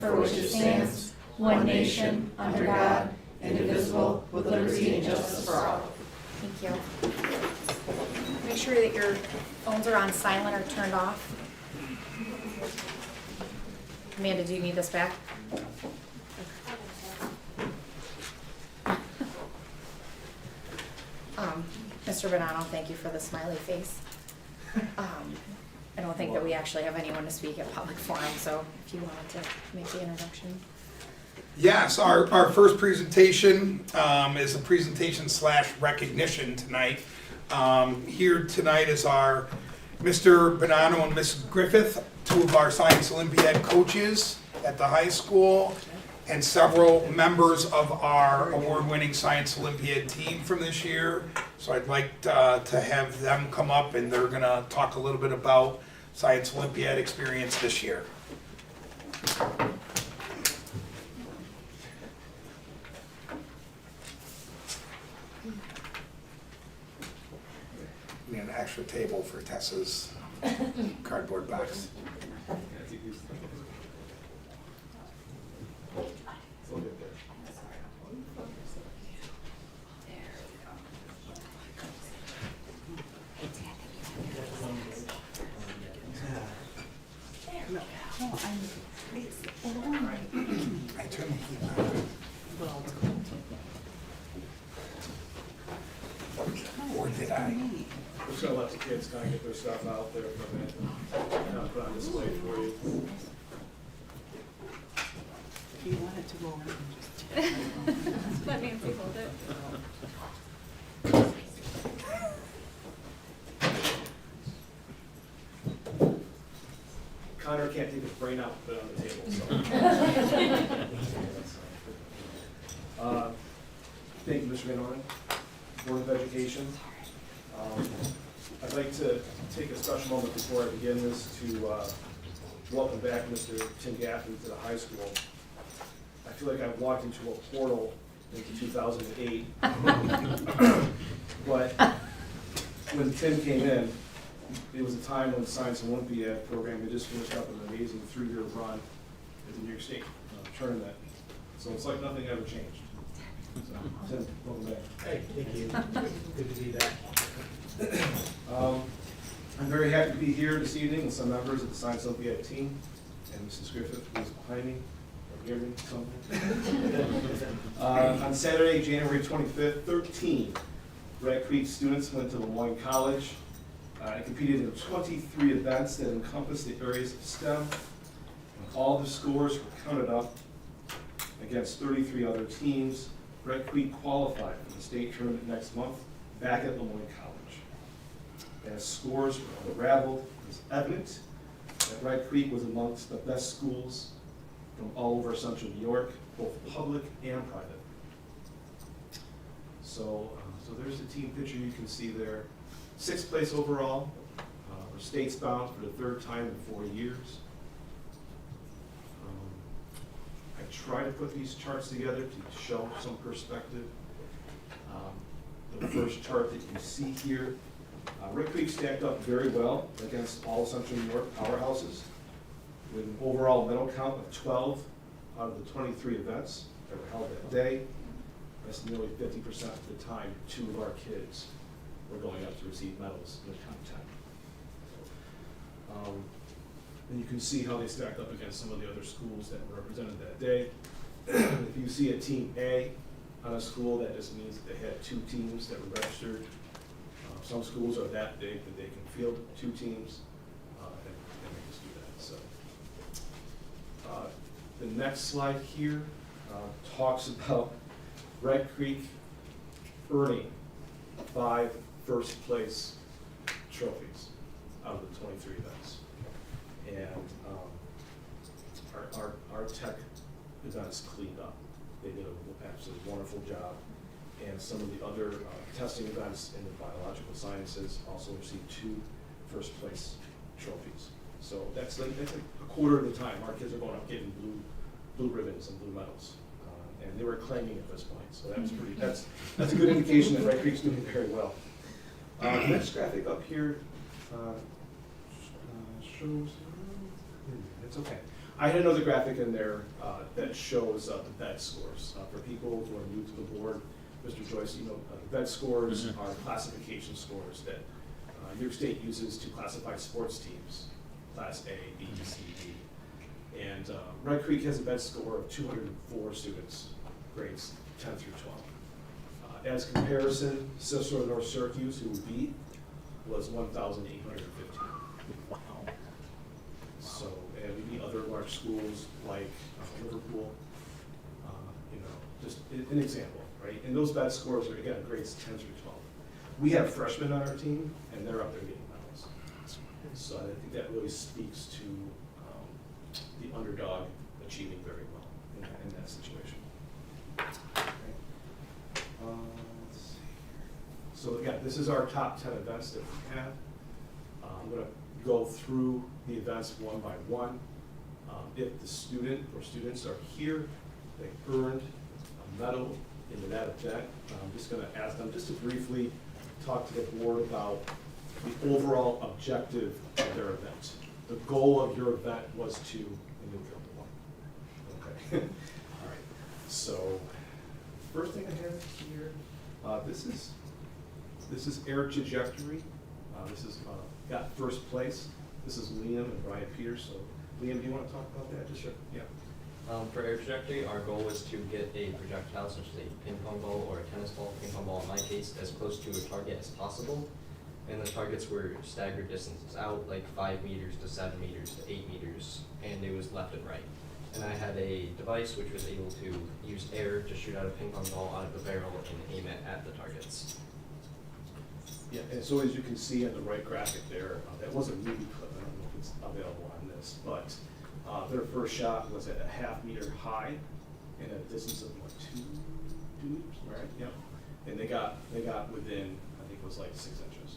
for which it stands, one nation, under God, indivisible, with liberty and justice for all. Thank you. Make sure that your phones are on silent or turned off. Amanda, do you need this back? Mr. Bonanno, thank you for the smiley face. I don't think that we actually have anyone to speak at public forum, so if you wanted to make the introduction. Yes, our first presentation is a presentation / recognition tonight. Here tonight is our Mr. Bonanno and Ms. Griffith, two of our Science Olympiad coaches at the high school, and several members of our award-winning Science Olympiad team from this year. So I'd like to have them come up, and they're gonna talk a little bit about Science Olympiad experience this year. We need an extra table for Tessa's cardboard box. I turned the heat on. Or did I? We're just gonna let the kids kind of get their stuff out there for a minute, kind of put on display for you. If you wanted to go around and just. Let Nancy hold it. Connor can't take his brain out and put it on the table, so. Thank you, Mr. Van Orn, Board of Education. I'd like to take a special moment before I begin this to welcome back Mr. Tim Gaffney to the high school. I feel like I've walked into a portal into 2008. But when Tim came in, it was a time when the Science Olympiad program had just finished up an amazing 3-year run at the New York State tournament. So it's like nothing ever changed. So, Tim, welcome back. Hey, thank you. Good to be back. I'm very happy to be here this evening with some members of the Science Olympiad team and Mrs. Griffith, who's behind me, or near me somewhere. On Saturday, January 25th, 13 Red Creek students went to Lemoyne College and competed in 23 events that encompassed the areas of STEM. All the scores were counted up against 33 other teams. Red Creek qualified for the state tournament next month back at Lemoyne College. As scores were unraveled, it was evident that Red Creek was amongst the best schools from all over central New York, both public and private. So there's the team picture you can see there. 6th place overall. We're states bound for the 3rd time in 4 years. I try to put these charts together to show some perspective. The first chart that you see here, Red Creek stacked up very well against all central New York powerhouses with an overall medal count of 12 out of the 23 events that were held that day. That's nearly 50% of the time 2 of our kids were going up to receive medals in the top 10. And you can see how they stacked up against some of the other schools that were represented that day. If you see a team A on a school, that just means that they had 2 teams that were registered. Some schools are that big that they can field 2 teams, and they just do that. So, the next slide here talks about Red Creek earning 5 first place trophies out of the 23 events. And our tech events cleaned up. They did an absolutely wonderful job. And some of the other testing events in the biological sciences also received 2 first place trophies. So that's a quarter of the time our kids are going up getting blue ribbons and blue medals. And they were claiming at this point. So that's a good indication that Red Creek's doing very well. Next graphic up here shows, it's okay. I had another graphic in there that shows the VED scores. For people who are new to the board, Mr. Joyce, you know, the VED scores are classification scores that New York State uses to classify sports teams, Class A, B, C, D. And Red Creek has a VED score of 204 students, grades 10 through 12. As comparison, Cicero North Syracuse, who we beat, was 1,815. Wow. So, and we beat other large schools like Liverpool, you know, just an example, right? And those VED scores are, again, grades 10 through 12. We have freshmen on our team, and they're up there getting medals. So I think that really speaks to the underdog achieving very well in that situation. Okay. Let's see here. So again, this is our top 10 events that we have. I'm going to go through the events one by one. If the student or students are here, they earned a medal in that event. I'm just going to ask them just to briefly talk to the board about the overall objective of their event. The goal of your event was to, and you'll go one. Okay. All right. So first thing I have here, this is air trajectory. This is got first place. This is Liam and Brian Peters. So Liam, do you want to talk about that? Just sure. Yeah. For air trajectory, our goal was to get a projectile, such as a ping pong ball or a tennis ball, ping pong ball in my case, as close to a target as possible. And the targets were staggered distances out, like 5 meters to 7 meters to 8 meters, and it was left and right. And I had a device which was able to use air to shoot out a ping pong ball out of the barrel and aim it at the targets. Yeah, and so as you can see on the right graphic there, that was a movie clip. I don't know if it's available on this, but their first shot was at a ½ meter high and a distance of what, 2 meters, right? Yep. And they got within, I think it was like 6 inches,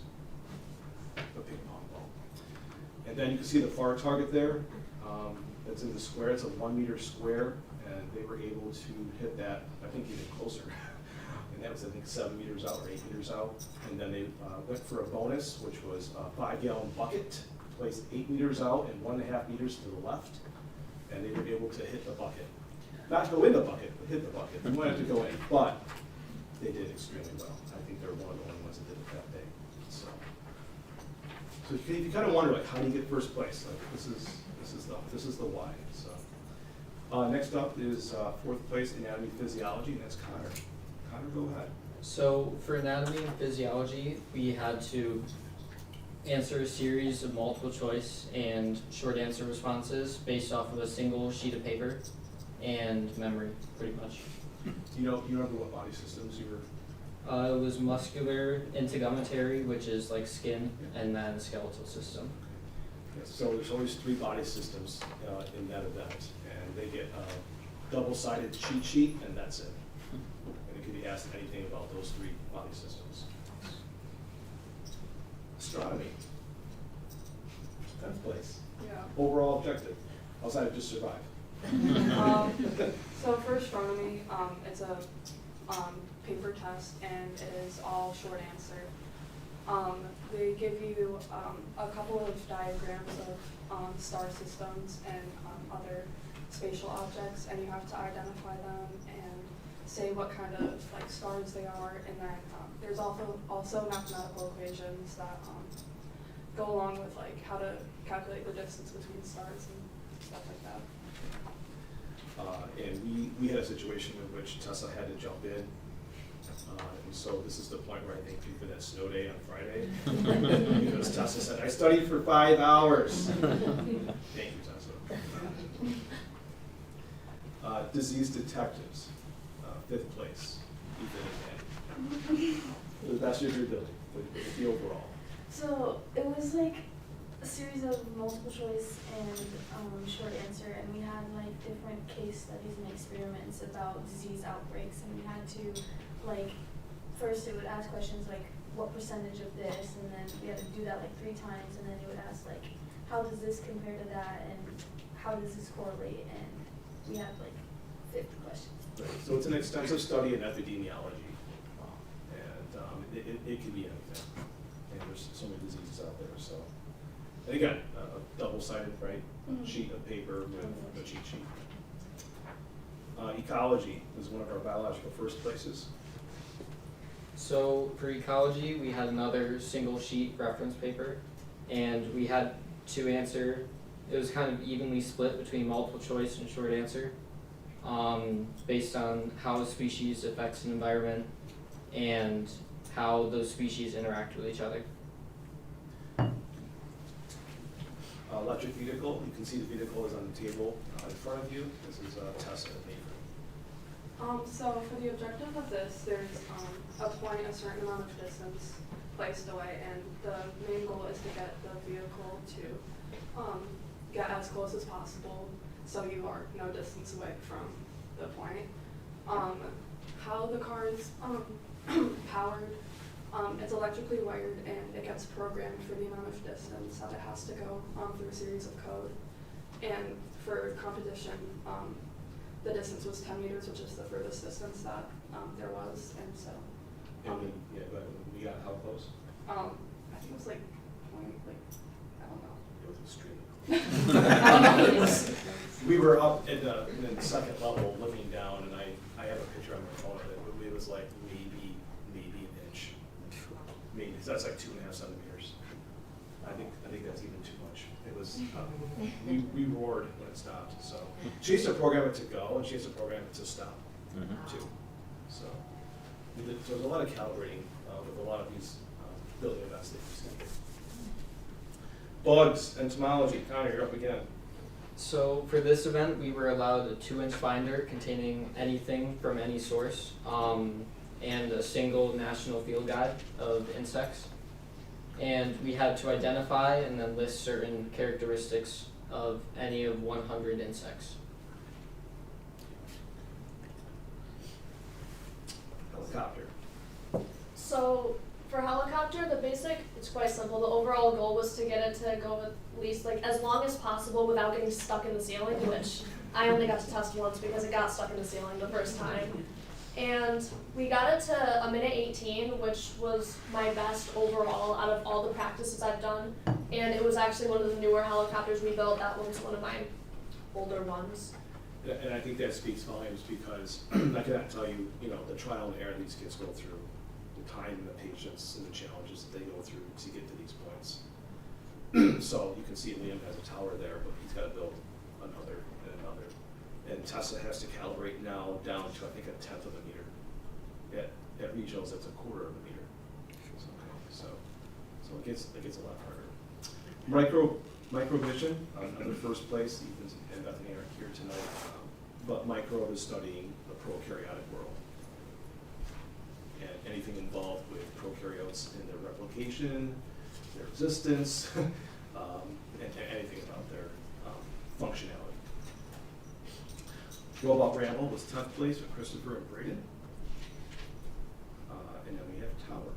a ping pong ball. And then you can see the far target there. That's in the square. It's a 1 meter square, and they were able to hit that, I think, even closer. And that was, I think, 7 meters out or 8 meters out. And then they went for a bonus, which was a 5-gallon bucket, placed 8 meters out and 1.5 meters to the left. And they were able to hit the bucket. Not go in the bucket, but hit the bucket. They wanted to go in, but they did extremely well. I think they're one of the only ones that did it that day. So you kind of wonder, like, how do you get first place? Like, this is the why. So next up is 4th place, anatomy physiology, and that's Connor. Connor, go ahead. So for anatomy and physiology, we had to answer a series of multiple choice and short answer responses based off of a single sheet of paper and memory, pretty much. Do you remember what body systems you were? It was muscular, integumentary, which is like skin, and then skeletal system. Yes, so there's always 3 body systems in that event, and they get a double-sided cheat sheet, and that's it. And it can be asked anything about those 3 body systems. Astronomy. 10th place. Yeah. Overall objective, outside of just survive. So for astronomy, it's a paper test, and it is all short answer. They give you a couple of diagrams of star systems and other spatial objects, and you have to identify them and say what kind of like stars they are. And then there's also mathematical equations that go along with like how to calculate the distance between stars and stuff like that. And we had a situation in which Tessa had to jump in. And so this is the point where I thank you for that snow day on Friday. Because Tessa said, I studied for 5 hours. Thank you, Tessa. Disease detectives, 5th place. Ethan and Annie. To the best of your ability, with the overall. So it was like a series of multiple choice and short answer, and we had like different case studies and experiments about disease outbreaks, and we had to like, first it would ask questions like what percentage of this, and then we had to do that like 3 times, and then it would ask like how does this compare to that, and how does this correlate, and we had like 50 questions. Right. So it's an extensive study in epidemiology, and it can be anything. And there's so many diseases out there. So And again, a double-sided, right, Mhm. sheet of paper with a cheat sheet. Ecology is one of our biological first places. So for ecology, we had another single sheet reference paper, and we had to answer, it was kind of evenly split between multiple choice and short answer, based on how a species affects an environment and how those species interact with each other. Electric vehicle, you can see the vehicle is on the table in front of you. This is Tessa and Nathan. So for the objective of this, there's a point, a certain amount of distance placed away, and the main goal is to get the vehicle to get as close as possible, so you are no distance away from the point. How the car is powered, it's electrically wired, and it gets programmed for the amount of distance that it has to go through a series of code. And for competition, the distance was 10 meters, which is the furthest distance that there was, and so. And then, yeah, but we got how close? I think it was like point, like, I don't know. It was extremely I don't know. close. We were up in the second level looking down, and I have a picture on my phone of it. It was like maybe an inch. Maybe, that's like 2.5 centimeters. I think that's even too much. It was, we roared when it stopped, so. She used to program it to go, and she used to program it to stop, too. So, so there's a lot of calibrating with a lot of these building events that you see. Bugs, entomology, Connor, you're up again. So for this event, we were allowed a 2-inch binder containing anything from any source, and a single national field guide of insects. And we had to identify and then list certain characteristics of any of 100 insects. Helicopter. So for helicopter, the basic, it's quite simple. The overall goal was to get it to go at least like as long as possible without getting stuck in the ceiling, which I only got to test once because it got stuck in the ceiling the first time. And we got it to 1:18, which was my best overall out of all the practices I've done. And it was actually one of the newer helicopters we built. That one was one of my older ones. And I think that speaks volumes because I cannot tell you, the trial and error these kids go through, the time and the patience and the challenges that they go through to get to these points. So you can see Liam has a tower there, but he's got to build another and another. And Tessa has to calibrate now down to, I think, 1/10 of a meter. At regionals, it's 1/4 of a meter. So it gets a lot harder. Microvision, another first place. Ethan and Bethany are here tonight, but micro is studying the prokaryotic world and anything involved with prokaryotes in their replication, their existence, and anything about their functionality. Robot Ramble was 10th place with Christopher and Braden. And then we have Tower.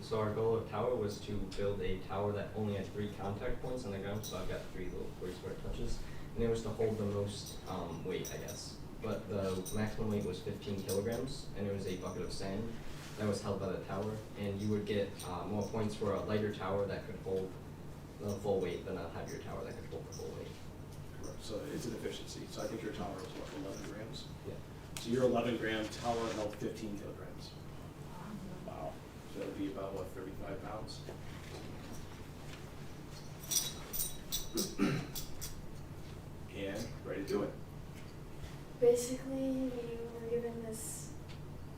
So our goal of Tower was to build a tower that only had 3 contact points on the ground, so I've got 3 little points where it touches, and it was to hold the most weight, I guess. But the maximum weight was 15 kilograms, and it was a bucket of sand that was held by the tower, and you would get more points for a lighter tower that could hold the full weight than a heavier tower that could hold the full weight. Correct. So it's an efficiency. So I think your tower was what, 11 grams? Yeah. So your 11-gram tower held 15 kilograms. Wow. So that would be about, what, 35 pounds? And ready to do it. Basically, we were given this,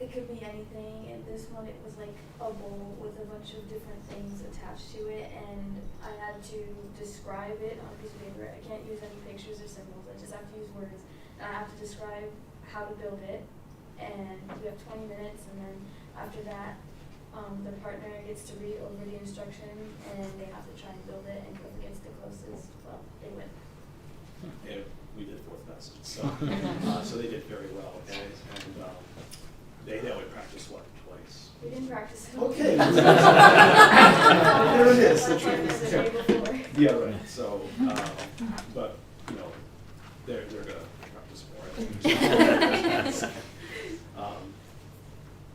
it could be anything, and this one it was like a bowl with a bunch of different things attached to it, and I had to describe it on a piece of paper. I can't use any pictures or symbols, I just have to use words. And I have to describe how to build it, and we have 20 minutes, and then after that, the partner gets to read over the instruction, and they have to try and build it, and whoever gets the closest, well, they win. And we did 4th best. So, so they did very well. And they would practice, what, twice? We didn't practice it. Okay. There it is. My partner the day before. Yeah, right. So, but, they're going to practice more. I think.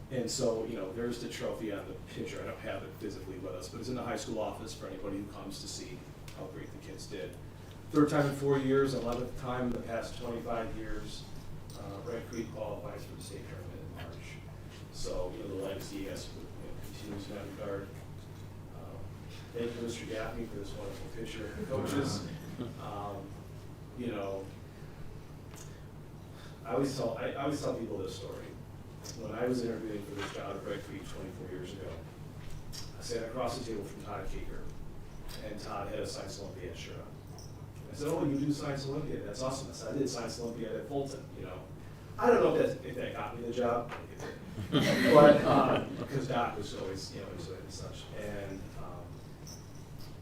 And so, you know, there's the trophy on the picture. I don't have it physically with us, but it's in the high school office for anybody who comes to see how great the kids did. Third time in 4 years, 11th time in the past 25 years, Red Creek qualifies for the state tournament in March. So, you know, the legacy has, continues in that regard. Thank you, Mr. Gaffney, for this wonderful picture of the coaches. You know, I always tell people this story. When I was interviewing for this job at Red Creek 24 years ago, I sat across the table from Todd Kaker, and Todd had a Science Olympiad shirt on. I said, "Oh, you do Science Olympiad? That's awesome." I said, "I did Science Olympiad at Fulton." You know, I don't know if that got me the job, but because Doc was always, you know, and such. And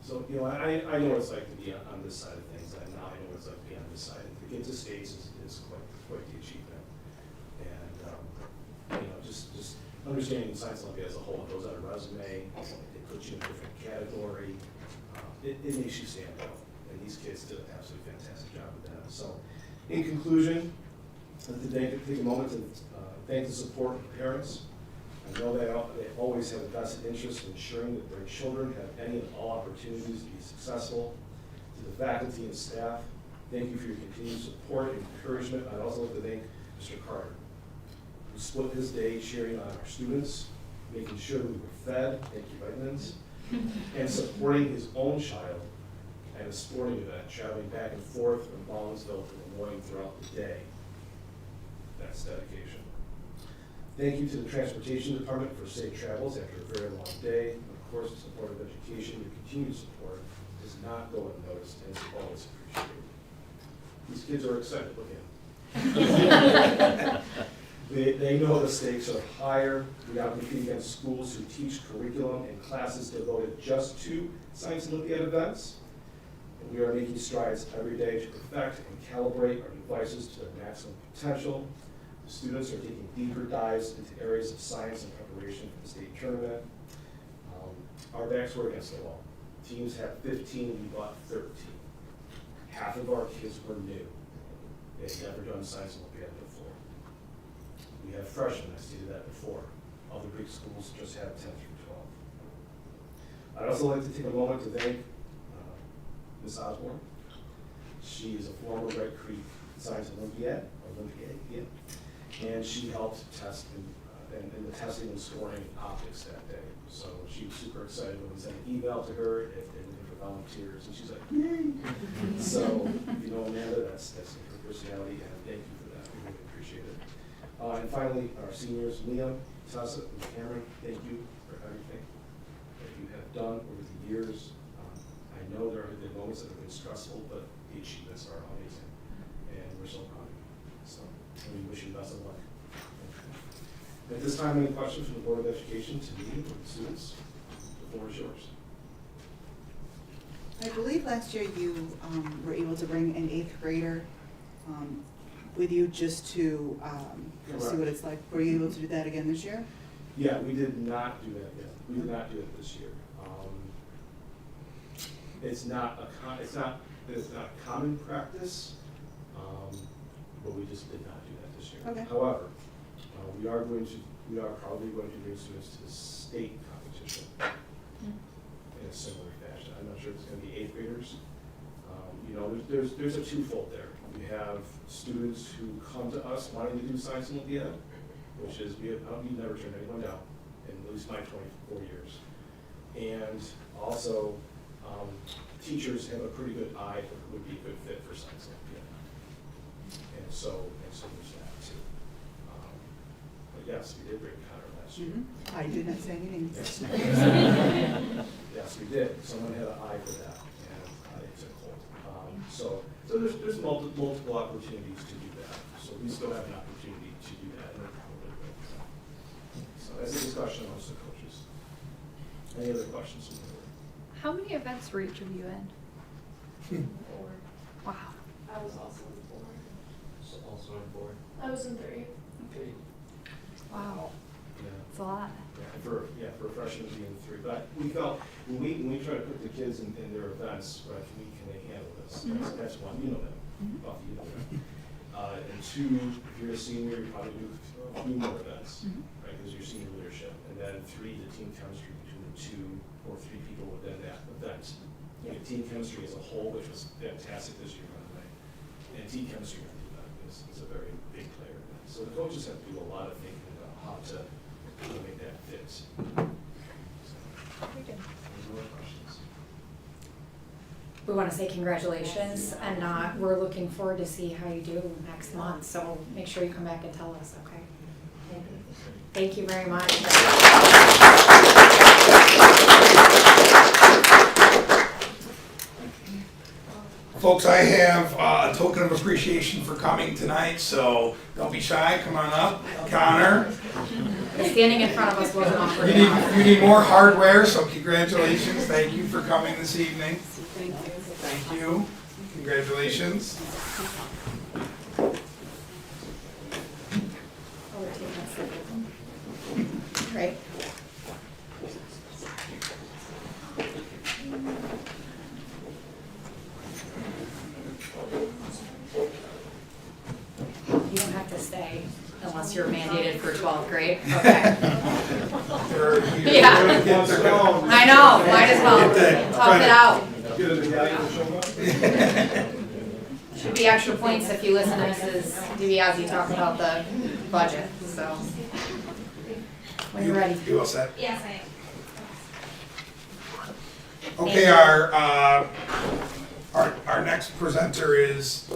so, you know, I know what it's like to be on this side of things, and now I know what it's like to be on this side. To get to states is quite the achievement. And you know, just understanding Science Olympiad as a whole, it goes on a resume, it puts you in a different category, it makes you stand out. And these kids did an absolutely fantastic job with that. So, in conclusion, I'd like to take a moment to thank the support of the parents. I know they always have a vested interest in ensuring that their children have any and all opportunities to be successful. To the faculty and staff, thank you for your continued support and encouragement. I'd also like to thank Mr. Carter, who split his day cheering on our students, making sure that we were fed, thank you, vitamins, and supporting his own child at a sporting event, traveling back and forth from Baldwinsville to Des Moines throughout the day. That's dedication. Thank you to the Transportation Department for safe travels after a very long day. And of course, the support of education, your continued support does not go unnoticed and is always appreciated. These kids are excited, look at them. They know the stakes are higher. We have to compete against schools who teach curriculum and classes devoted just to Science Olympiad events. And we are making strides every day to perfect and calibrate our devices to their maximum potential. The students are taking deeper dives into areas of science in preparation for the state tournament. Our backs were against the wall. Teams had 15, we bought 13. Half of our kids were new. They had never done Science Olympiad before. We have freshmen, I stated that before. Other Greek schools just have 10 through 12. I'd also like to take a moment to thank Ms. Osborne. She is a former Red Creek Science Olympiad, and she helped test in the testing and scoring optics that day. So she was super excited when we sent an email to her if they were looking for volunteers, and she's like, "Yay!" So if you know Amanda, that's her personality, and thank you for that. We really appreciate it. And finally, our seniors, Liam, Tessa, and Cameron, thank you for everything that you have done over the years. I know there have been moments that have been stressful, but the achievements are amazing, and we're so proud of you. So we wish you the best of luck. At this time, any questions from the Board of Education to me or the students? The floor is yours. I believe last year you were able to bring an 8th grader with you just to see what it's like. Were you able to do that again this year? Yeah, we did not do that yet. We did not do it this year. It's not common practice, but we just did not do that this year. Okay. However, we are probably going to bring students to the state competition in a similar fashion. I'm not sure if it's going to be 8th graders. You know, there's a twofold there. We have students who come to us wanting to do Science Olympiad, which is we've never turned anyone down in at least my 24 years. And also, teachers have a pretty good eye for who would be a good fit for Science Olympiad. And so there's that too. But yes, we did bring Connor last year. I did not say anything. Yes, we did. Someone had an eye for that, and it took hold. So there's multiple opportunities to do that. So we still have an opportunity to do that. So that's a discussion amongst the coaches. Any other questions from the board? How many events were each of you in? 4. Wow. I was also in 4. So also in 4. I was in 3. Wow. Yeah. That's a lot. For a freshman to be in 3. But we felt when we try to put the kids in their events, right, can they handle this? That's one, you know that. Buffy, you know that. And 2, if you're a senior, you probably do a few more events, right? is your senior leadership, and then 3, the team chemistry between the 2 or 3 people within that event. You get team chemistry as a whole, which was fantastic this year, by the way, and team chemistry is a very big player in that. So the coaches have to do a lot of thinking about how to make that fit. So, any more questions? We want to say congratulations, and we're looking forward to see how you do next month, so make sure you come back and tell us, okay? Thank you very much. Folks, I have a token of appreciation for coming tonight, so don't be shy, come on up. Connor, Standing in front of us wasn't awkward. you need more hardware, so congratulations. Thank you for coming this evening. Thank you. Congratulations. Great. You don't have to stay unless you're mandated for 12th grade. Okay. Yeah. I know, might as well tough it out. Get a medallion to show up? Should be extra points if you listen to Mrs. DiBiase talk about the budget, so. When you're ready. You all set? Yes, I am. Okay, our next presenter is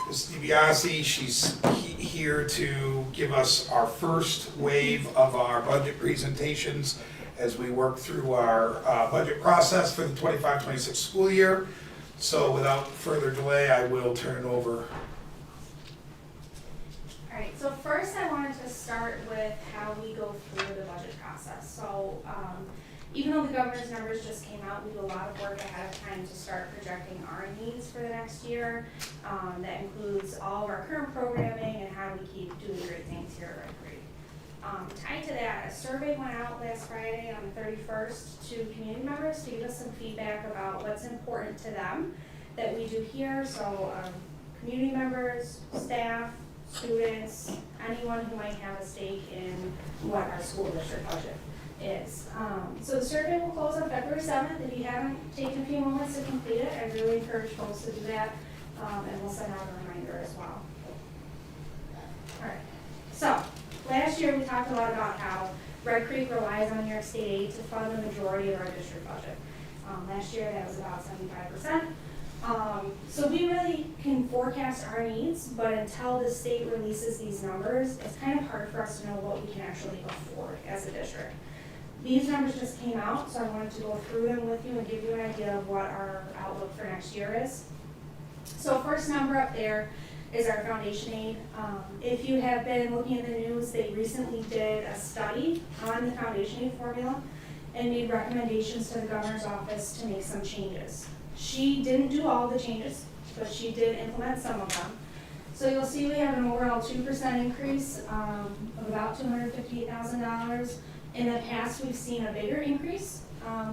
Ms. DiBiase. She's here to give us our first wave of our budget presentations as we work through our budget process for the 25-26 school year. So without further delay, I will turn it over. All right, so first I wanted to start with how we go through the budget process. So even though the governor's numbers just came out, we do a lot of work ahead of time to start projecting our needs for the next year. That includes all of our current programming and how we keep doing great things here at Red Creek. Tied to that, a survey went out last Friday on the 31st to community members to give us some feedback about what's important to them that we do here. So community members, staff, students, anyone who might have a stake in what our school district budget is. So the survey will close on February 7th. If you haven't taken a few moments to complete it, I really encourage folks to do that, and we'll send out a reminder as well. All right, so last year we talked a lot about how Red Creek relies on New York State aid to fund the majority of our district budget. Last year that was about 75%. So we really can forecast our needs, but until the state releases these numbers, it's kind of hard for us to know what we can actually afford as a district. These numbers just came out, so I wanted to go through them with you and give you an idea of what our outlook for next year is. So first number up there is our foundation aid. If you have been looking at the news, they recently did a study on the foundation aid formula and made recommendations to the governor's office to make some changes. She didn't do all the changes, but she did implement some of them. So you'll see we have an overall 2% increase of about $258,000. In the past, we've seen a bigger increase,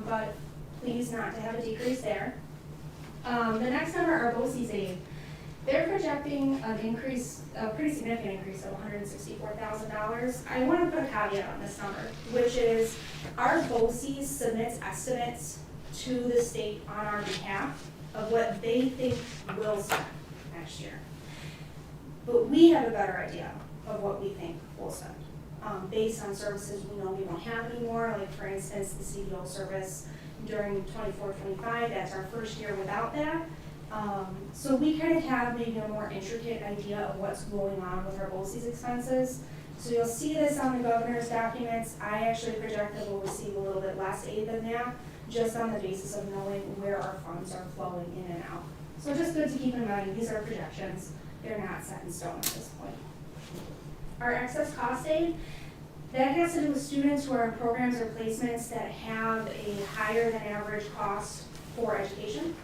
but pleased not to have a decrease there. The next number, our BOCES aid. They're projecting an increase, a pretty significant increase of $164,000. I want to put a caveat on this number, which is our BOCES submits estimates to the state on our behalf of what they think we'll spend next year. But we have a better idea of what we think we'll spend based on services we know we won't have anymore, like for instance, the CDO service during 24-25, that's our first year without that. So we kind of have maybe a more intricate idea of what's going on with our BOCES expenses. So you'll see this on the governor's documents. I actually project that we'll receive a little bit less aid than that, just on the basis of knowing where our funds are flowing in and out. So just good to keep in mind, these are projections. They're not set in stone at this point. Our excess cost aid, that has to do with students who are in programs or placements that have a higher than average cost for education.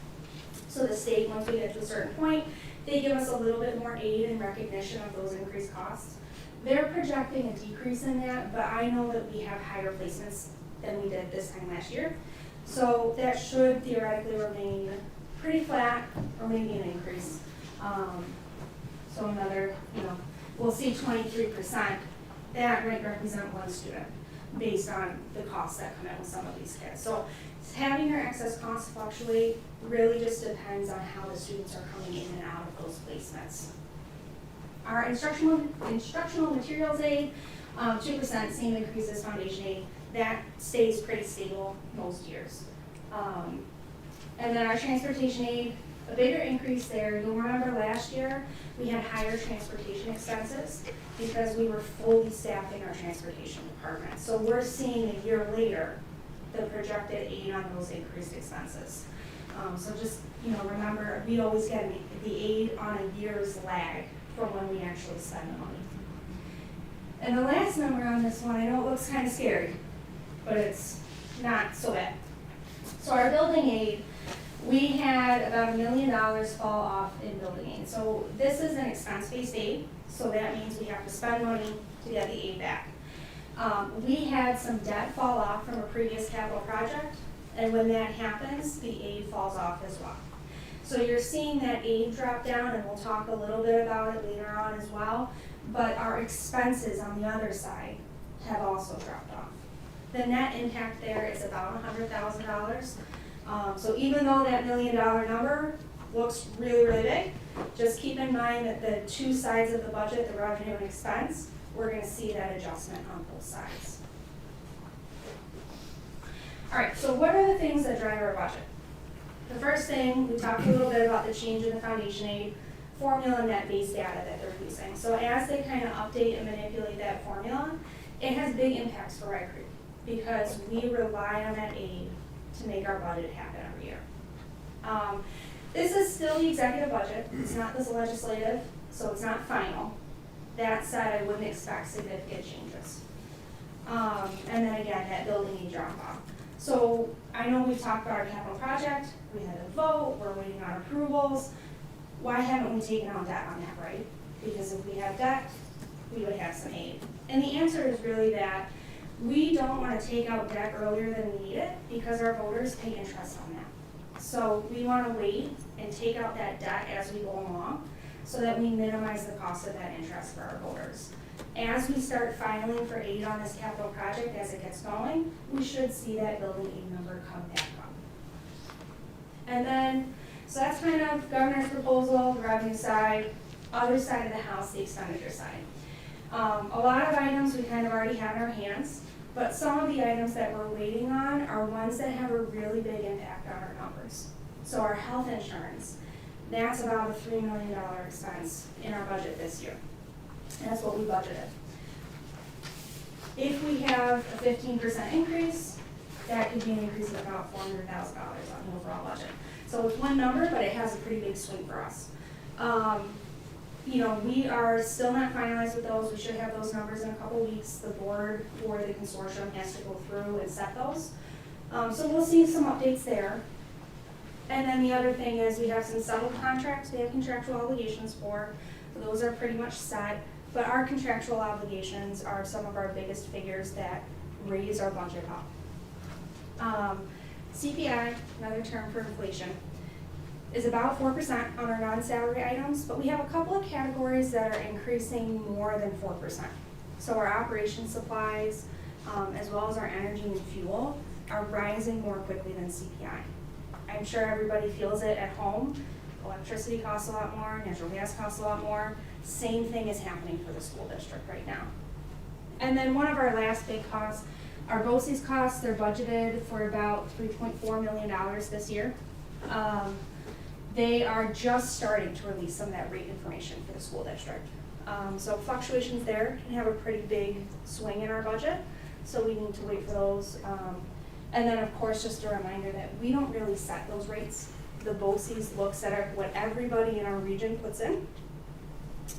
So the state, once we get to a certain point, they give us a little bit more aid in recognition of those increased costs. They're projecting a decrease in that, but I know that we have higher placements than we did this time last year. So that should theoretically remain pretty flat or maybe an increase. So another, we'll see 23% that might represent one student based on the costs that come in with some of these kids. So having your excess costs fluctuate really just depends on how the students are coming in and out of those placements. Our instructional materials aid, 2%, same increase as foundation aid. That stays pretty stable most years. And then our transportation aid, a bigger increase there. You'll remember last year we had higher transportation expenses because we were fully staffing our transportation department. So we're seeing a year later the projected aid on those increased expenses. So just remember, we always get the aid on a year's lag from when we actually spend the money. And the last number on this one, I know it looks kind of scary, but it's not so bad. So our building aid, we had about $1 million fall off in building aid. So this is an expense-based aid, so that means we have to spend money to get the aid back. We had some debt fall off from a previous capital project, and when that happens, the aid falls off as well. So you're seeing that aid drop down, and we'll talk a little bit about it later on as well, but our expenses on the other side have also dropped off. The net impact there is about $100,000. So even though that $1 million number looks really, really big, just keep in mind that the two sides of the budget, the revenue and expense, we're going to see that adjustment on both sides. All right, so what are the things that drive our budget? The first thing, we talked a little bit about the change in the foundation aid formula, net-based data that they're using. So as they kind of update and manipulate that formula, it has big impacts for Red Creek because we rely on that aid to make our budget happen every year. This is still the executive budget. It's not this legislative, so it's not final. That said, I wouldn't expect significant changes. And then again, that building aid drop off. So I know we've talked about our capital project. We had a vote. We're waiting on approvals. Why haven't we taken on debt on that, right? Because if we have debt, we would have some aid. And the answer is really that we don't want to take out debt earlier than we need it because our voters pay interest on that. So we want to wait and take out that debt as we go along so that we minimize the cost of that interest for our voters. As we start filing for aid on this capital project, as it gets going, we should see that building aid number come back up. And then, so that's kind of governor's proposal, the revenue side, other side of the house, the expenditure side. A lot of items we kind of already have in our hands, but some of the items that we're waiting on are ones that have a really big impact on our numbers. So our health insurance, that's about a $3 million expense in our budget this year. That's what we budgeted. If we have a 15% increase, that could be an increase of about $400,000 on the overall budget. So it's one number, but it has a pretty big swing for us. We are still not finalized with those. We should have those numbers in a couple weeks. The board or the consortium has to go through and set those. So we'll see some updates there. And then the other thing is we have some settled contracts we have contractual obligations for. So those are pretty much set. But our contractual obligations are some of our biggest figures that raise our budget up. CPI, another term for inflation, is about 4% on our non-salary items, but we have a couple of categories that are increasing more than 4%. So our operation supplies, as well as our energy and fuel, are rising more quickly than CPI. I'm sure everybody feels it at home. Electricity costs a lot more, natural gas costs a lot more. Same thing is happening for the school district right now. And then one of our last big costs, our BOCES costs, they're budgeted for about $3.4 million this year. They are just starting to release some of that rate information for the school district. So fluctuations there can have a pretty big swing in our budget, so we need to wait for those. And then of course, just a reminder that we don't really set those rates. The BOCES looks at what everybody in our region puts in,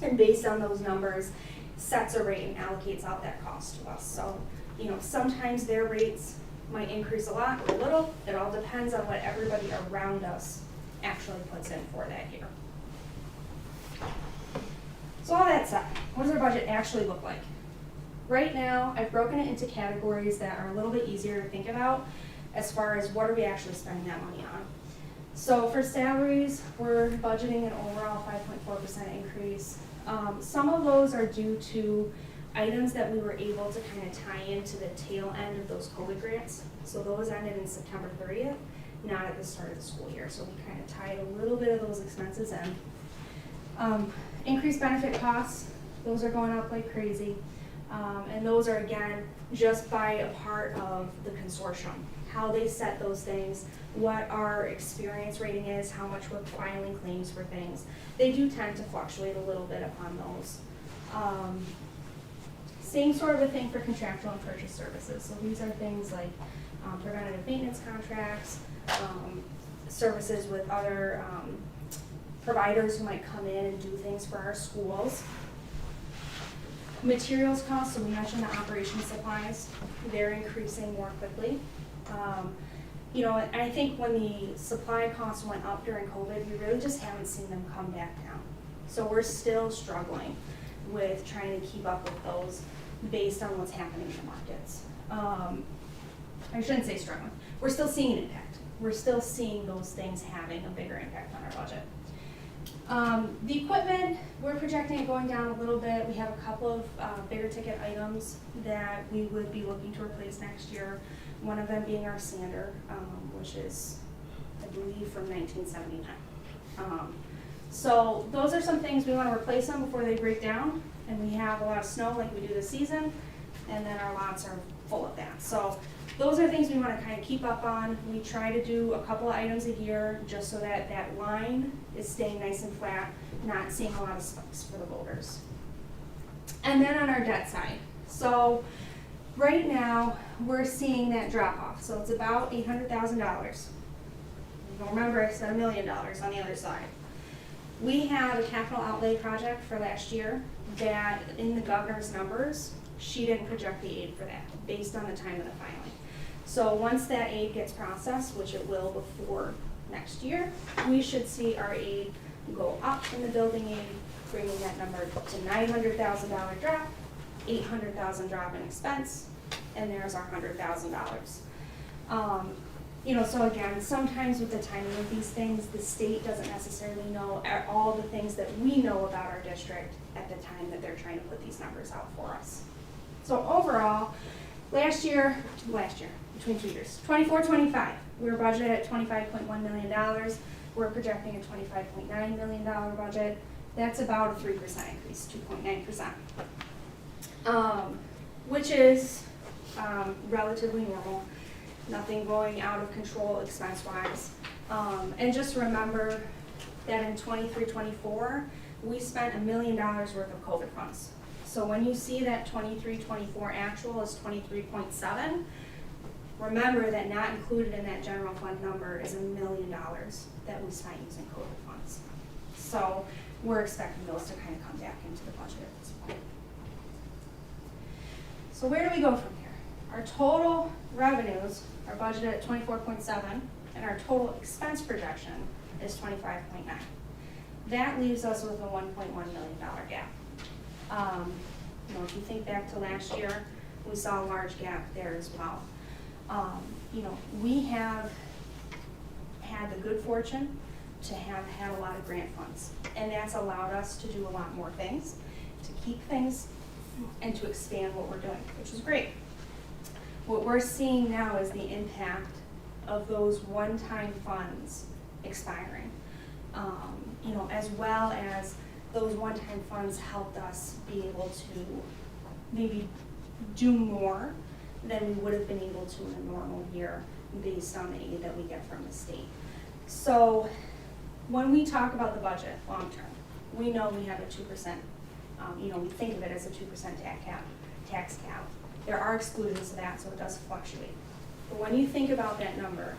and based on those numbers, sets a rate and allocates out that cost to us. So, sometimes their rates might increase a lot or a little. It all depends on what everybody around us actually puts in for that year. So all that said, what does our budget actually look like? Right now, I've broken it into categories that are a little bit easier to think about as far as what are we actually spending that money on. So for salaries, we're budgeting an overall 5.4% increase. Some of those are due to items that we were able to kind of tie into the tail end of those COVID grants. So those ended in September 30th, not at the start of the school year. So we kind of tied a little bit of those expenses in. Increased benefit costs, those are going up like crazy. And those are, again, just by a part of the consortium. How they set those things, what our experience rating is, how much we're filing claims for things. They do tend to fluctuate a little bit upon those. Same sort of a thing for contractual and purchase services. So these are things like preventative maintenance contracts, services with other providers who might come in and do things for our schools. Materials costs, so we mentioned the operation supplies, they're increasing more quickly. You know, and I think when the supply costs went up during COVID, we really just haven't seen them come back down. So we're still struggling with trying to keep up with those based on what's happening in the markets. I shouldn't say struggling, we're still seeing an impact. We're still seeing those things having a bigger impact on our budget. The equipment, we're projecting it going down a little bit. We have a couple of bigger ticket items that we would be looking to replace next year. One of them being our sander, which is, I believe, from 1979. So those are some things we want to replace them before they break down. And we have a lot of snow like we do this season, and then our lots are full of that. So those are things we want to kind of keep up on. We try to do a couple of items a year just so that that line is staying nice and flat, not seeing a lot of spikes for the voters. And then on our debt side, so right now we're seeing that drop off. So it's about $800,000. Remember, I said $1 million on the other side. We have a capital outlay project for last year that in the governor's numbers, she didn't project the aid for that based on the time of the filing. So once that aid gets processed, which it will before next year, we should see our aid go up in the building aid, bringing that number to $900,000 drop, $800,000 drop in expense, and there's our $100,000. You know, so again, sometimes with the timing of these things, the state doesn't necessarily know all the things that we know about our district at the time that they're trying to put these numbers out for us. So overall, last year, between 2 years, 24-25, we were budgeted at $25.1 million. We're projecting a $25.9 million budget. That's about a 3% increase, 2.9%, which is relatively normal. Nothing going out of control expense-wise. And just remember that in 23-24, we spent $1 million worth of COVID funds. So when you see that 23-24 actual is 23.7, remember that not included in that general fund number is $1 million that we spent using COVID funds. So we're expecting those to kind of come back into the budget at this point. So where do we go from here? Our total revenues are budgeted at 24.7, and our total expense projection is 25.9. That leaves us with a $1.1 million gap. You know, if you think back to last year, we saw a large gap there as well. You know, we have had the good fortune to have had a lot of grant funds, and that's allowed us to do a lot more things, to keep things, and to expand what we're doing, which is great. What we're seeing now is the impact of those one-time funds expiring, you know, as well as those one-time funds helped us be able to maybe do more than we would have been able to in a normal year based on the aid that we get from the state. So when we talk about the budget long-term, we know we have a 2%, you know, we think of it as a 2% tax cap. There are exclusions to that, so it does fluctuate. But when you think about that number,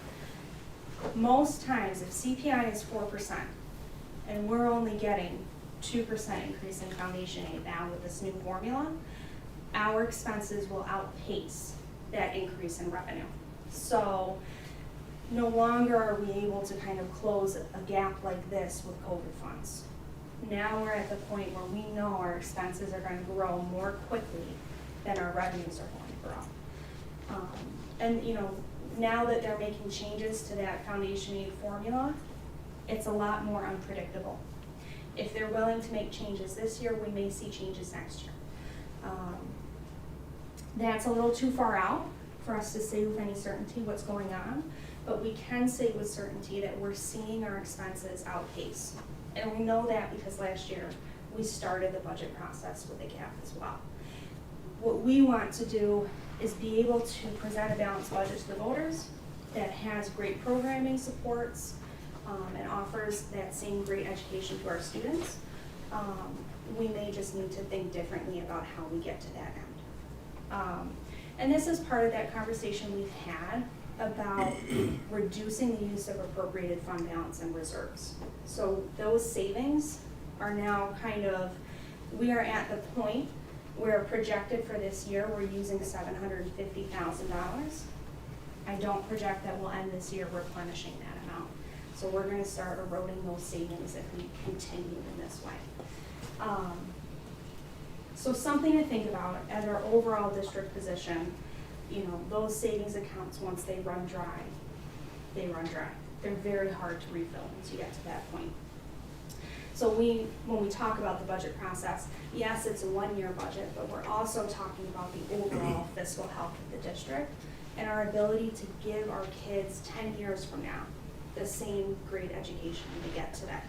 most times if CPI is 4% and we're only getting 2% increase in foundation aid now with this new formula, our expenses will outpace that increase in revenue. So no longer are we able to kind of close a gap like this with COVID funds. Now we're at the point where we know our expenses are going to grow more quickly than our revenues are going to grow. And you know, now that they're making changes to that foundation aid formula, it's a lot more unpredictable. If they're willing to make changes this year, we may see changes next year. That's a little too far out for us to say with any certainty what's going on, but we can say with certainty that we're seeing our expenses outpace. And we know that because last year we started the budget process with a gap as well. What we want to do is be able to present a balanced budget to the voters that has great programming supports and offers that same great education to our students. We may just need to think differently about how we get to that end. And this is part of that conversation we've had about reducing the use of appropriated fund balance and reserves. So those savings are now we are at the point where projected for this year, we're using $750,000. I don't project that we'll end this year replenishing that amount. So we're gonna start eroding those savings if we continue in this way. So something to think about as our overall district position, those savings accounts, once they run dry, they run dry. They're very hard to refill once you get to that point. So when we talk about the budget process, yes, it's a one-year budget, but we're also talking about the overall fiscal health of the district and our ability to give our kids 10 years from now the same great education when they get today.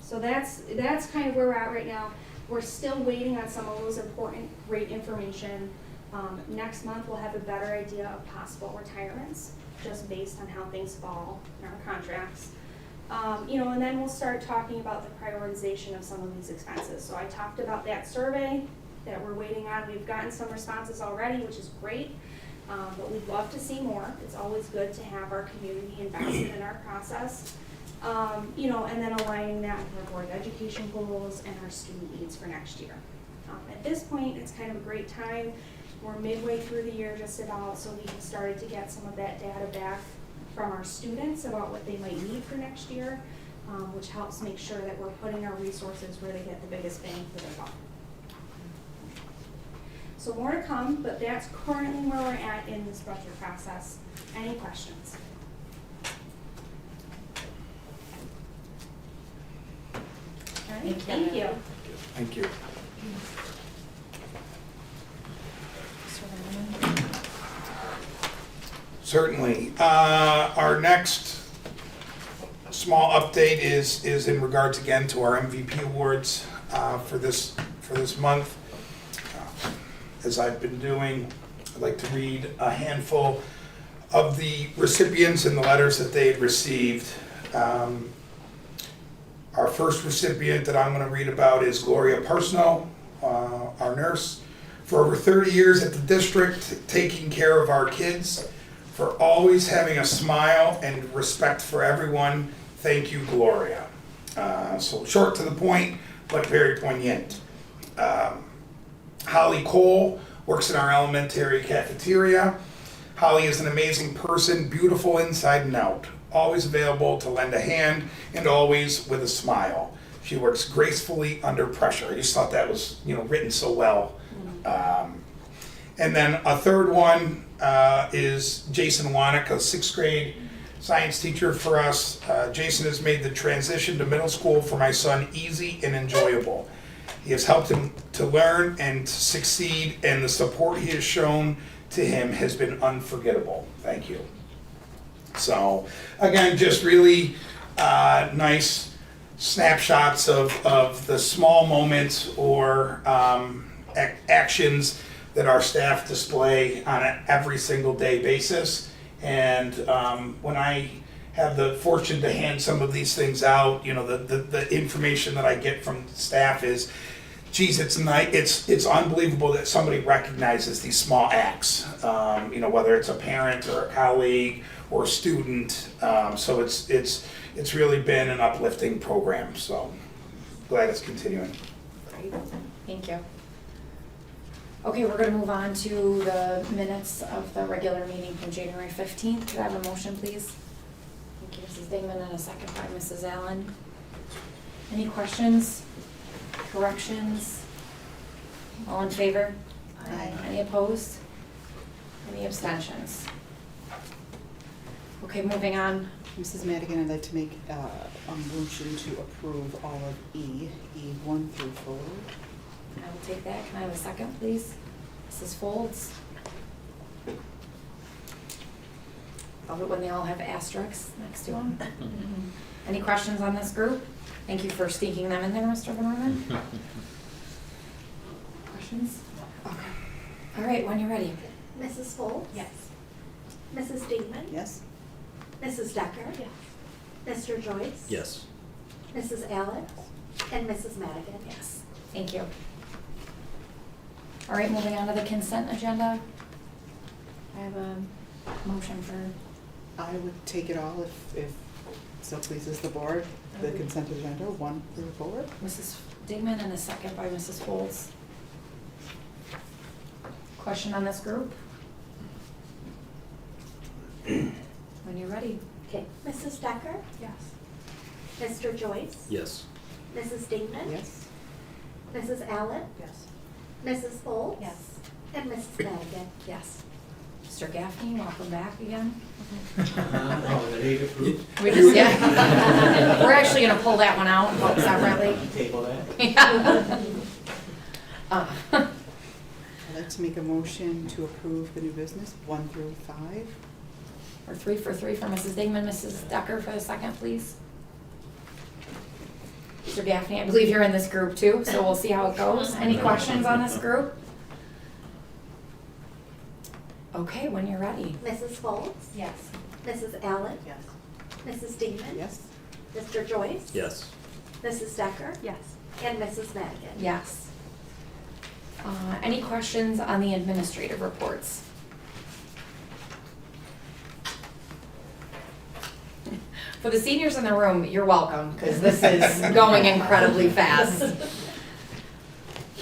So that's kind of where we're at right now. We're still waiting on some of those important, great information. Next month, we'll have a better idea of possible retirements, just based on how things fall in our contracts. And then we'll start talking about the prioritization of some of these expenses. So I talked about that survey that we're waiting on. We've gotten some responses already, which is great, but we'd love to see more. It's always good to have our community invested in our process. And then aligning that with our board of education goals and our student needs for next year. At this point, it's kind of a great time. We're midway through the year just about, so we have started to get some of that data back from our students about what they might need for next year, which helps make sure that we're putting our resources where they get the biggest bang for their buck. So more to come, but that's currently where we're at in this budget process. Any questions? Thank you. Thank you. Certainly. Our next small update is in regards again to our MVP awards for this month. As I've been doing, I'd like to read a handful of the recipients and the letters that they had received. Our first recipient that I'm going to read about is Gloria Persono, our nurse. For over 30 years at the district, taking care of our kids, for always having a smile and respect for everyone. Thank you, Gloria. So short to the point, but very poignant. Holly Cole works in our elementary cafeteria. Holly is an amazing person, beautiful inside and out, always available to lend a hand and always with a smile. She works gracefully under pressure. I just thought that was written so well. And then a third one is Jason Wanek, a 6th grade science teacher for us. Jason has made the transition to middle school for my son easy and enjoyable. He has helped him to learn and to succeed, and the support he has shown to him has been unforgettable. Thank you. So again, just really nice snapshots of the small moments or actions that our staff display on an every single day basis. And when I have the fortune to hand some of these things out, the information that I get from staff is, geez, it's unbelievable that somebody recognizes these small acts, whether it's a parent or a colleague or a student. So it's really been an uplifting program. So glad it's continuing. Great, thank you. Okay, we're gonna move on to the minutes of the regular meeting from January 15th. Could I have a motion, please? Thank you, Mrs. Dingman, and a second by Mrs. Allen. Any questions, corrections? All in favor? Aye. Any opposed? Any abstentions? Okay, moving on. Mrs. Madigan, I'd like to make a motion to approve all of E 1 through 4. I will take that. Can I have a second, please? Mrs. Folds? Love it when they all have asterisks next to them. Any questions on this group? Thank you for sneaking them in there, Mr. Norman. Questions? Okay. All right, when you're ready. Mrs. Folds? Yes. Mrs. Dingman? Yes? Mrs. Decker? Yes. Mr. Joyce? Yes. Mrs. Alex? And Mrs. Madigan? Yes. Thank you. All right, moving on to the consent agenda. I have a motion for, I would take it all if so pleases the board, the consent agenda, 1 through 4. Mrs. Digman and a second by Mrs. Folds. Question on this group? When you're ready. Okay. Mrs. Decker? Yes. Mr. Joyce? Yes. Mrs. Dingman? Yes? Mrs. Allen? Yes. Mrs. Folds? Yes. And Mrs. Madigan? Yes. Mr. Gaffney, welcome back again. Oh, the need approved. We just, yeah. We're actually gonna pull that one out separately. Table that. Yeah. I'd like to make a motion to approve the new business, 1 through 5. Or 3 for Mrs. Dingman, Mrs. Decker for the second, please. Mr. Gaffney, I believe you're in this group too, so we'll see how it goes. Any questions on this group? Okay, when you're ready. Mrs. Folds? Yes. Mrs. Allen? Yes. Mrs. Dingman? Yes? Mr. Joyce? Yes. Mrs. Decker? Yes. And Mrs. Madigan? Yes. Any questions on the administrative reports? For the seniors in the room, you're welcome, because this is going incredibly fast.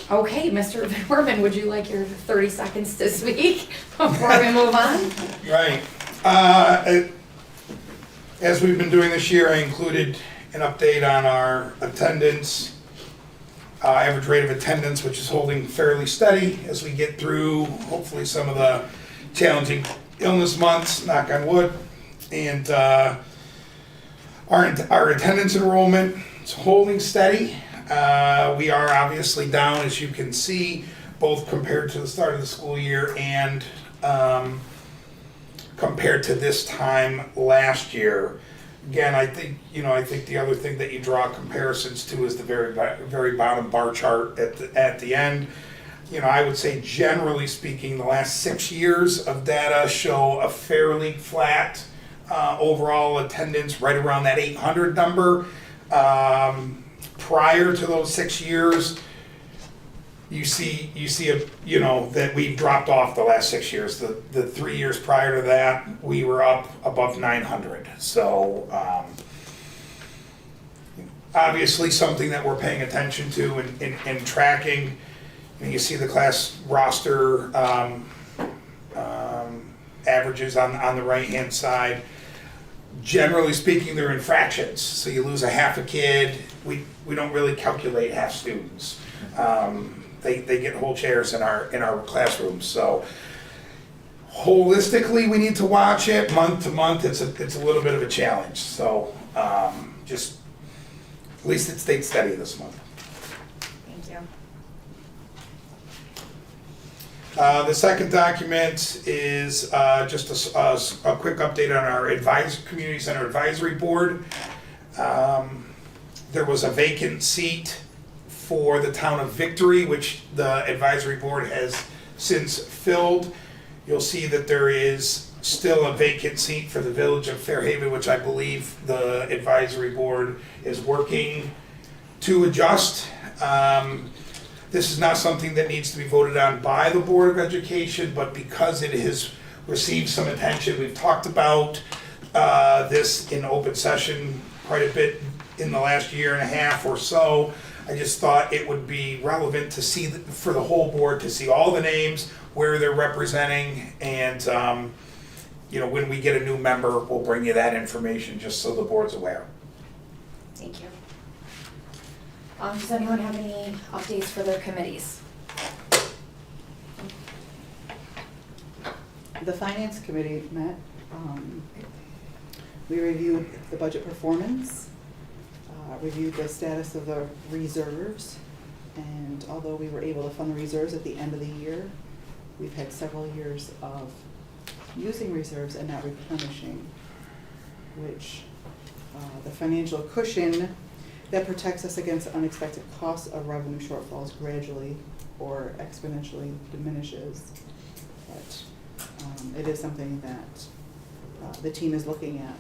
Okay, Mr. Van Orman, would you like your 30 seconds to speak before we move on? Right. As we've been doing this year, I included an update on our attendance, average rate of attendance, which is holding fairly steady as we get through hopefully some of the challenging illness months, knock on wood. And our attendance enrollment is holding steady. We are obviously down, as you can see, both compared to the start of the school year and compared to this time last year. Again, I think the other thing that you draw comparisons to is the very bottom bar chart at the end. I would say generally speaking, the last 6 years of data show a fairly flat overall attendance, right around that 800 number. Prior to those 6 years, you see that we've dropped off the last 6 years. The 3 years prior to that, we were up above 900. So obviously something that we're paying attention to and tracking. And you see the class roster averages on the right-hand side. Generally speaking, they're in fractions. So you lose a half a kid. We don't really calculate half students. They get whole chairs in our classrooms. So holistically, we need to watch it month to month. It's a little bit of a challenge. So just at least it stayed steady this month. Thank you. The second document is just a quick update on our Community Center Advisory Board. There was a vacant seat for the town of Victory, which the advisory board has since filled. You'll see that there is still a vacant seat for the village of Fairhaven, which I believe the advisory board is working to adjust. This is not something that needs to be voted on by the Board of Education, but because it has received some attention, we've talked about this in open session quite a bit in the last year and a half or so. I just thought it would be relevant to see, for the whole board, to see all the names, where they're representing, and when we get a new member, we'll bring you that information just so the board's aware. Thank you. Does anyone have any updates for their committees? The Finance Committee met. We reviewed the budget performance, reviewed the status of the reserves. And although we were able to fund the reserves at the end of the year, we've had several years of using reserves and not replenishing, which the financial cushion that protects us against unexpected costs of revenue shortfalls gradually or exponentially diminishes. But it is something that the team is looking at.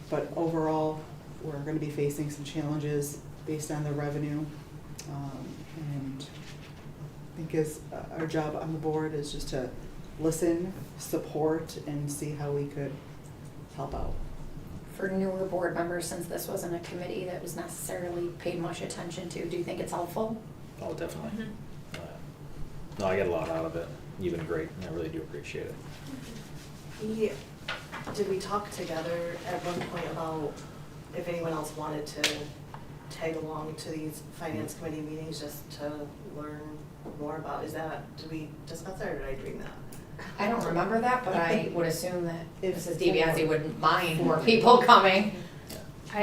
But overall, we're going to be facing some challenges based on the revenue. And I think our job on the board is just to listen, support, and see how we could help out. For newer board members, since this wasn't a committee that was necessarily paid much attention to, do you think it's helpful? Oh, definitely. No, I get a lot out of it. You've been great, and I really do appreciate it. Did we talk together at one point about if anyone else wanted to tag along to these finance committee meetings just to learn more about, did we discuss that or did I dream that? I don't remember that, but I would assume that If Mrs. DiBiase wouldn't mind more people coming.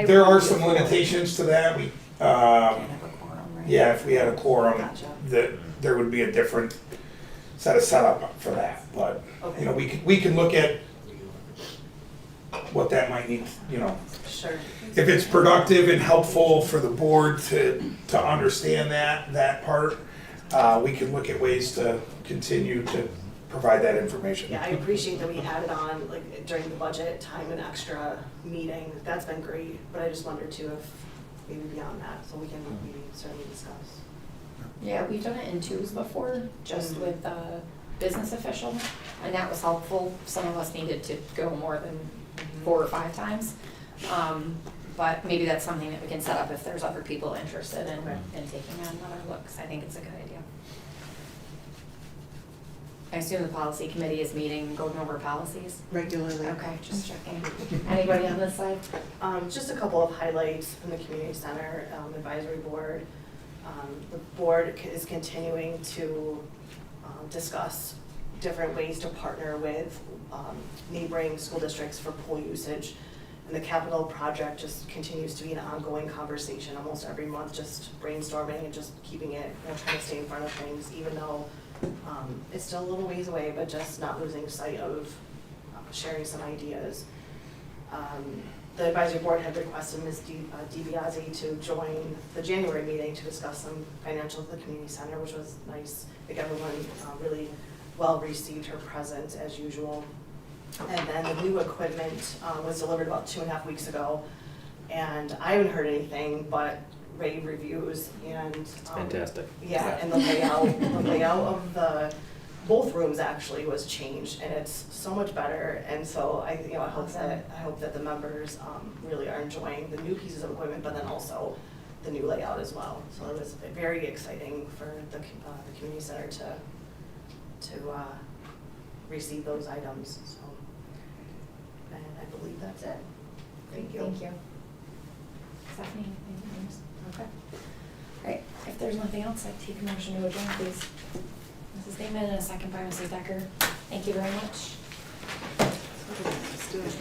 There are some limitations to that. We, Can't have a quorum, right? yeah, if we had a quorum, Gotcha. that there would be a different set of setup for that. But, you know, we can look at what that might need, you know. Sure. If it's productive and helpful for the board to understand that part, we can look at ways to continue to provide that information. Yeah, I appreciate that we added on, like, during the budget time, an extra meeting. That's been great, but I just wondered too if maybe beyond that, so we can maybe certainly discuss. Yeah, we've done it in twos before, just with the business official, and that was helpful. Some of us needed to go more than 4 or 5 times. But maybe that's something that we can set up if there's other people interested in taking on another look, 'cause I think it's a good idea. I assume the policy committee is meeting, going over policies? Regularly. Okay, just checking. Anybody on this side? Just a couple of highlights from the community center advisory board. The board is continuing to discuss different ways to partner with neighboring school districts for pool usage. And the capital project just continues to be an ongoing conversation almost every month, just brainstorming and just keeping it, trying to stay in front of things, even though it's still a little ways away, but just not losing sight of sharing some ideas. The advisory board had requested Ms. DiBiase to join the January meeting to discuss some financials of the community center, which was nice. I think everyone really well received her presence as usual. And then the new equipment was delivered about 2.5 weeks ago, and I haven't heard anything but rave reviews and It's fantastic. yeah, and the layout of the both rooms actually was changed, and it's so much better. And so I hope that the members really are enjoying the new pieces of equipment, but then also the new layout as well. So it was very exciting for the community center to receive those items. So, and I believe that's it. Thank you. Thank you. Stephanie, anything else? Okay. All right, if there's nothing else, I'd take a motion to adjourn, please. Mrs. Damon and a second by Mrs. Decker. Thank you very much. Let's do it.